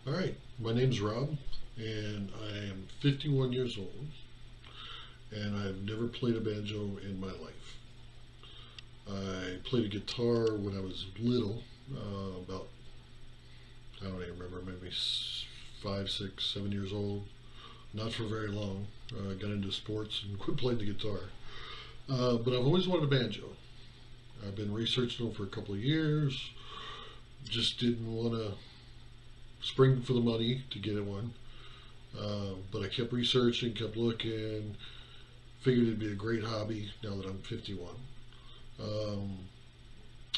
All right, my name's Rob, and I am 51 years old, and I've never played a banjo in my life. I played a guitar when I was little, about, I don't even remember, maybe 5, 6, 7 years old. Not for very long. Got into sports and quit playing the guitar. But I've always wanted a banjo. I've been researching them for a couple of years. Just didn't want to spring for the money to get one. But I kept researching, kept looking, figured it'd be a great hobby now that I'm 51. Um,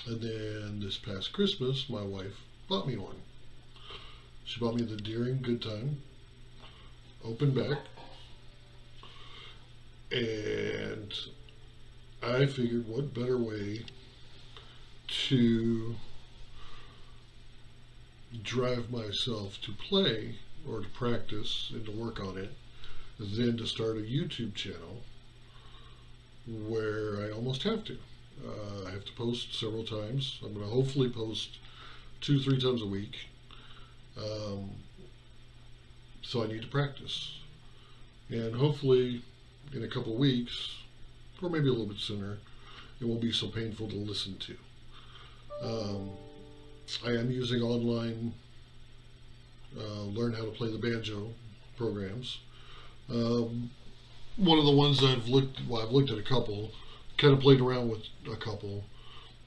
and then this past Christmas, my wife bought me one. She bought me the Deering Good Time, open back, and I figured what better way to drive myself to play or to practice and to work on it than to start a YouTube channel where I almost have to. I have to post several times. I'm going to hopefully post 2, 3 times a week. So I need to practice. And hopefully in a couple of weeks, or maybe a little bit sooner, it won't be so painful to listen to. I am using online learn how to play the banjo programs. One of the ones I've looked at a couple, kind of played around with a couple,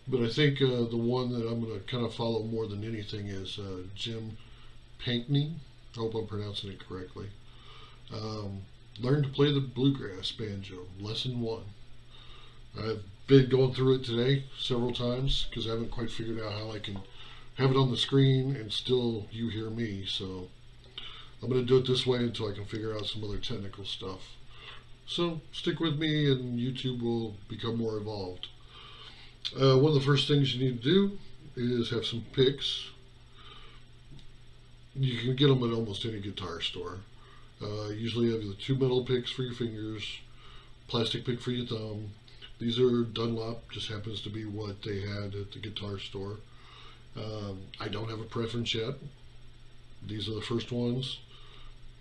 but I think the one that I'm going to kind of follow more than anything is Jim Pankey. I hope I'm pronouncing it correctly. Learn to play the Bluegrass Banjo-Lesson 1. I've been going through it today several times because I haven't quite figured out how I can have it on the screen and still you hear me. So I'm going to do it this way until I can figure out some other technical stuff. So stick with me and YouTube will become more evolved. One of the first things you need to do is have some picks. You can get them at almost any guitar store. Usually you have the 2 metal picks for your fingers, plastic pick for your thumb. These are Dunlop, just happens to be what they had at the guitar store. I don't have a preference yet. These are the first ones.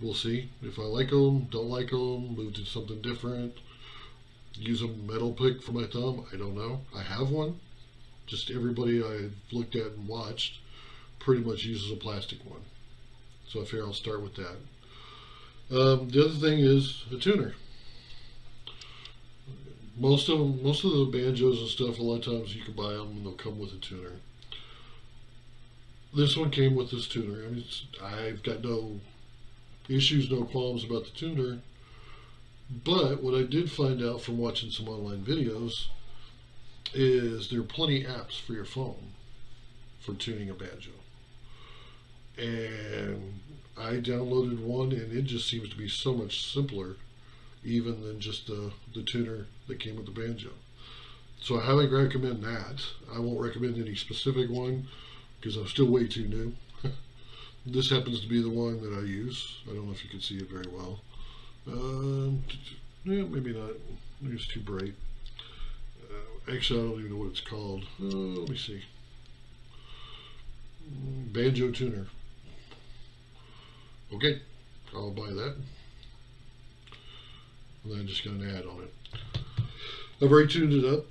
We'll see if I like them, don't like them, move to something different. Use a metal pick for my thumb, I don't know. I have one. Just everybody I've looked at and watched pretty much uses a plastic one. So I figure I'll start with that. The other thing is a tuner. Most of the banjos and stuff, a lot of times you can buy them and they'll come with a tuner. This one came with this tuner. I mean, I've got no issues, no qualms about the tuner. But what I did find out from watching some online videos is there are plenty of apps for your phone for tuning a banjo. And I downloaded one and it just seems to be so much simpler even than just the tuner that came with the banjo. So I highly recommend that. I won't recommend any specific one because I'm still way too new. This happens to be the one that I use. I don't know if you can see it very well. Yeah, maybe not. Maybe it's too bright. Actually, I don't even know what it's called. Let me see. Banjo tuner. Okay, I'll buy that. And then I just got an ad on it. I've already tuned it up.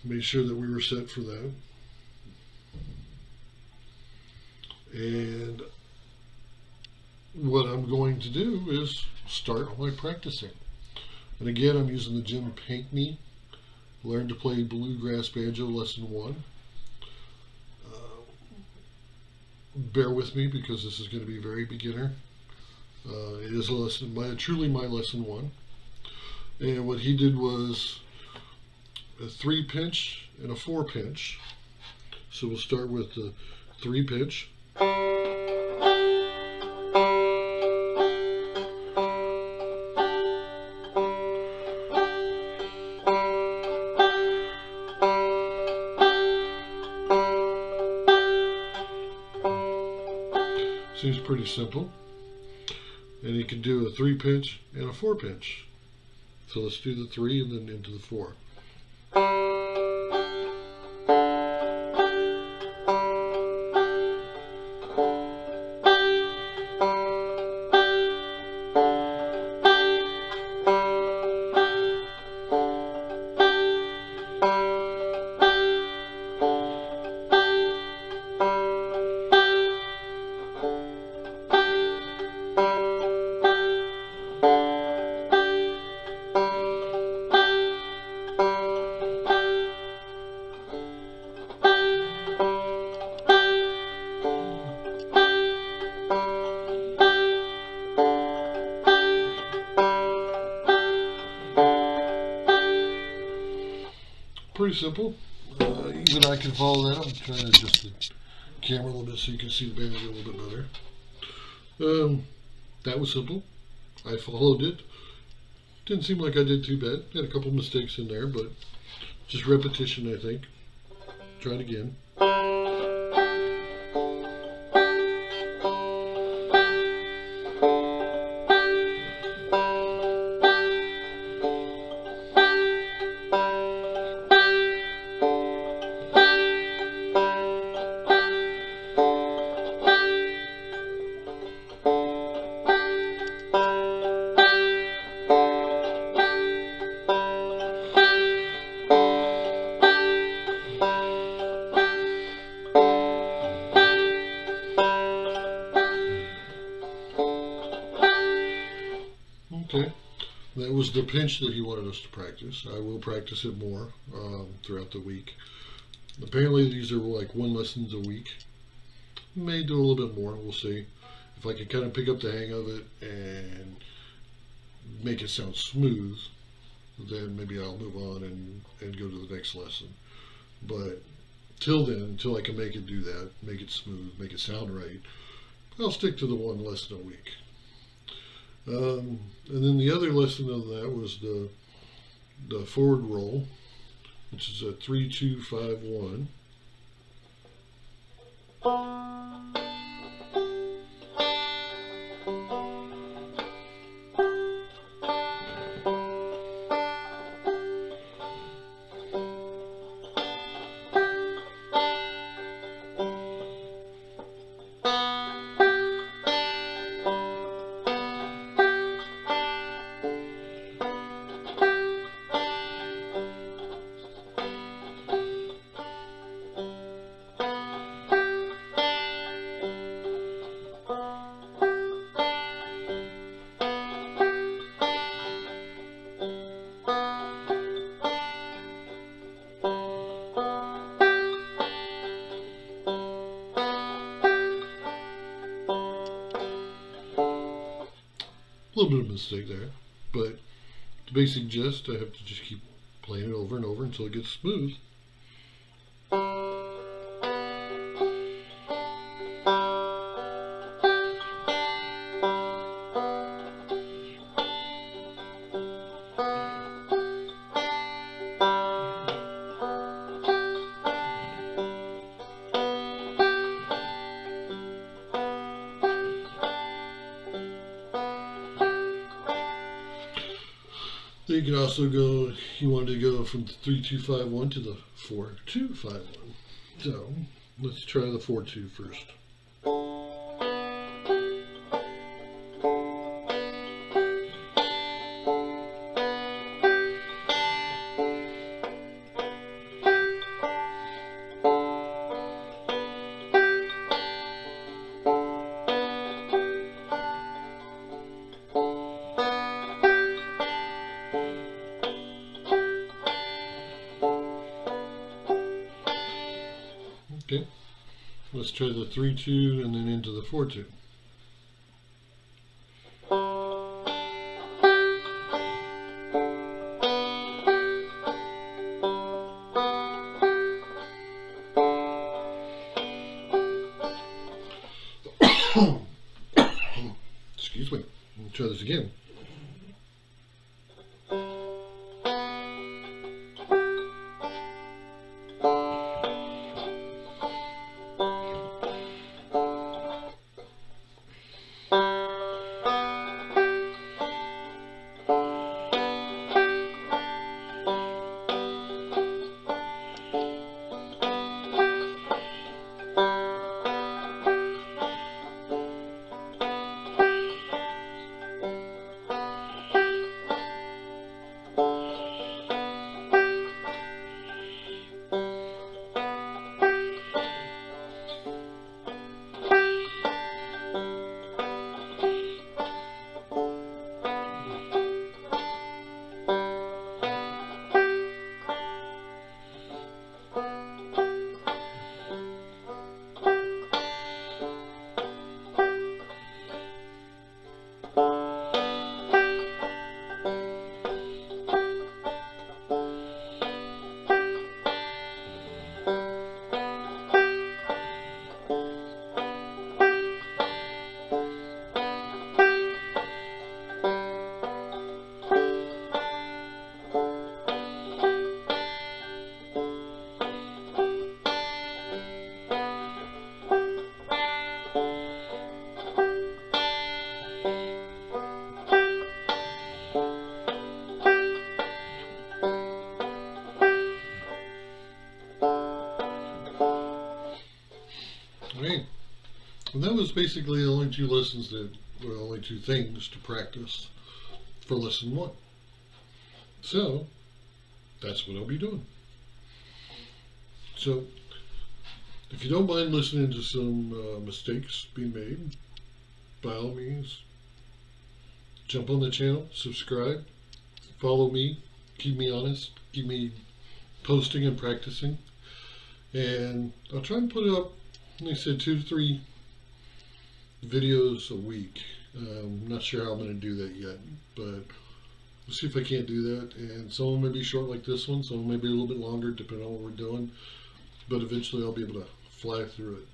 Made sure that we were set for that. And what I'm going to do is start on my practicing. And again, I'm using the Jim Pankey Learn to Play Bluegrass Banjo-Lesson 1. Bear with me because this is going to be very beginner. It is a lesson, truly my lesson 1. And what he did was a 3-pinch and a 4-pinch. So we'll start with the 3-pinch. Seems pretty simple. And you can do a 3-pinch and a 4-pinch. So let's do the 3 and then into the 4. pretty simple. Even I can follow that. I'm trying to adjust the camera a little bit so you can see the banjo a little bit better. That was simple. I followed it. Didn't seem like I did too bad. Had a couple mistakes in there, but just repetition, I think. Try it again. Okay, that was the pinch that he wanted us to practice. I will practice it more throughout the week. Apparently these are like 1 lesson a week. May do a little bit more, we'll see. If I can kind of pick up the hang of it and make it sound smooth, then maybe I'll move on and go to the next lesson. But till then, until I can make it do that, make it smooth, make it sound right, I'll stick to the 1 lesson a week. And then the other lesson of that was the forward roll, which is a 3-2-5-1. A little bit of a mistake there, but the basic gist, I have to just keep playing it over and over until it gets smooth. You can also go, you wanted to go from the 3-2-5-1 to the 4-2-5-1. So let's try the 4-2 first. Okay, let's try the 3-2 and then into the 4-2. Excuse me, let's try this again. Right. And that was basically the only two lessons only two things to practice for lesson one. So that's what I'll be doing. So if you don't mind listening to some mistakes being made, by all means, jump on the channel, subscribe, follow me, keep me honest, keep me posting and practicing. And I'll try and put up, like I said, 2 to 3 videos a week. I'm not sure how I'm going to do that yet, but we'll see if I can't do that. And some of them may be short like this one, some may be a little bit longer depending on what we're doing. But eventually I'll be able to fly through it.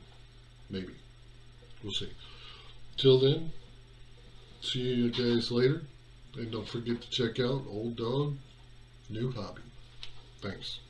Maybe. We'll see. Till then, see you guys later. And don't forget to check out Old Dog, New Hobby. Thanks.